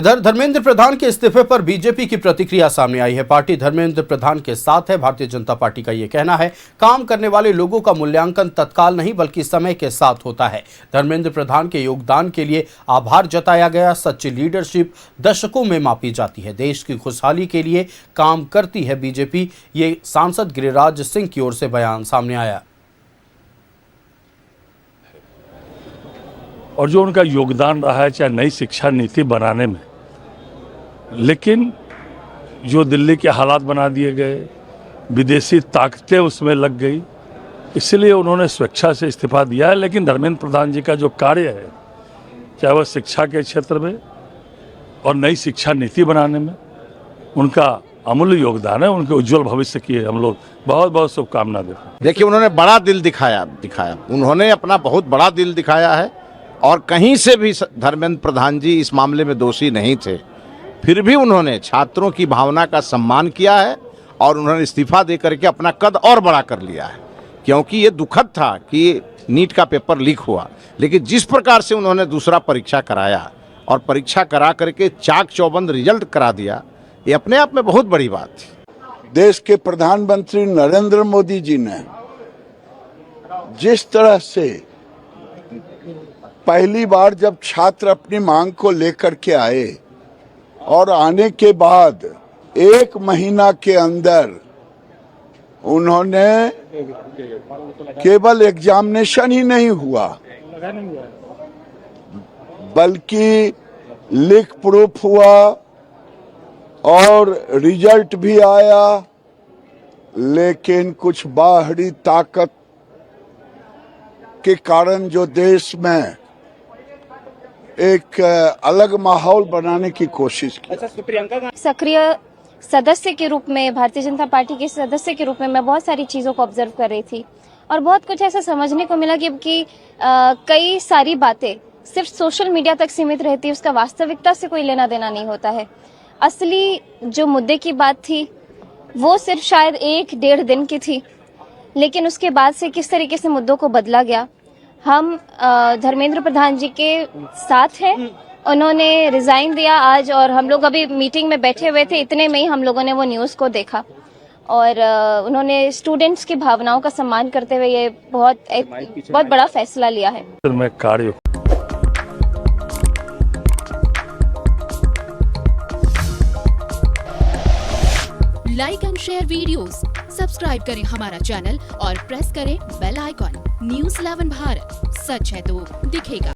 इधर धर्मेंद्र प्रधान के इस्तीफे पर बीजेपी की प्रतिक्रिया सामने आई है। पार्टी धर्मेंद्र प्रधान के साथ है। भारतीय जनता पार्टी का ये कहना है, काम करने वाले लोगों का मूल्यांकन तत्काल नहीं बल्कि समय के साथ होता है। धर्मेंद्र प्रधान के योगदान के लिए आभार जताया गया। सच्ची लीडरशिप दशकों में मापी जाती है। देश की खुशहाली के लिए काम करती है बीजेपी। ये सांसद गिरिराज सिंह की ओर से बयान सामने आया। और जो उनका योगदान रहा है चाहे नई शिक्षा नीति बनाने में, लेकिन जो दिल्ली के हालात बना दिए गए, विदेशी ताकतें उसमें लग गई, इसलिए उन्होंने स्वेच्छा से इस्तीफा दिया है। लेकिन धर्मेंद्र प्रधान जी का जो कार्य है, चाहे वह शिक्षा के क्षेत्र में और नई शिक्षा नीति बनाने में, उनका अमूल्य योगदान है। उनके उज्जवल भविष्य की हम लोग बहुत बहुत शुभकामना देते हैं। देखिए, उन्होंने बड़ा दिल दिखाया उन्होंने अपना बहुत बड़ा दिल दिखाया है और कहीं से भी धर्मेंद्र प्रधान जी इस मामले में दोषी नहीं थे। फिर भी उन्होंने छात्रों की भावना का सम्मान किया है और उन्होंने इस्तीफा दे करके अपना कद और बड़ा कर लिया है। क्योंकि ये दुखद था कि नीट का पेपर लीक हुआ, लेकिन जिस प्रकार से उन्होंने दूसरा परीक्षा कराया और परीक्षा करा करके चाक चौबंद रिजल्ट करा दिया, ये अपने आप में बहुत बड़ी बात थी। देश के प्रधानमंत्री नरेंद्र मोदी जी ने जिस तरह से पहली बार जब छात्र अपनी मांग को लेकर के आए और आने के बाद 1 महीना के अंदर उन्होंने केवल एग्जामिनेशन ही नहीं हुआ बल्कि लीक प्रूफ हुआ और रिजल्ट भी आया। लेकिन कुछ बाहरी ताकत के कारण जो देश में एक अलग माहौल बनाने की कोशिश की। सक्रिय सदस्य के रूप में, भारतीय जनता पार्टी के सदस्य के रूप में मैं बहुत सारी चीज़ों को ऑब्जर्व कर रही थी और बहुत कुछ ऐसा समझने को मिला कि कई सारी बातें सिर्फ सोशल मीडिया तक सीमित रहती है, उसका वास्तविकता से कोई लेना देना नहीं होता है। असली जो मुद्दे की बात थी वो सिर्फ शायद 1-1.5 दिन की थी, लेकिन उसके बाद से किस तरीके से मुद्दों को बदला गया। हम धर्मेंद्र प्रधान जी के साथ हैं। उन्होंने रिजाइन दिया आज और हम लोग अभी मीटिंग में बैठे हुए थे, इतने में ही हम लोगों ने वो न्यूज़ को देखा और उन्होंने स्टूडेंट्स की भावनाओं का सम्मान करते हुए ये बहुत बड़ा फैसला लिया है। मैं कार्य like and share videos, subscribe करें हमारा चैनल और प्रेस करें बेल आइकॉन। न्यूज़ 11 भारत, सच है तो दिखेगा।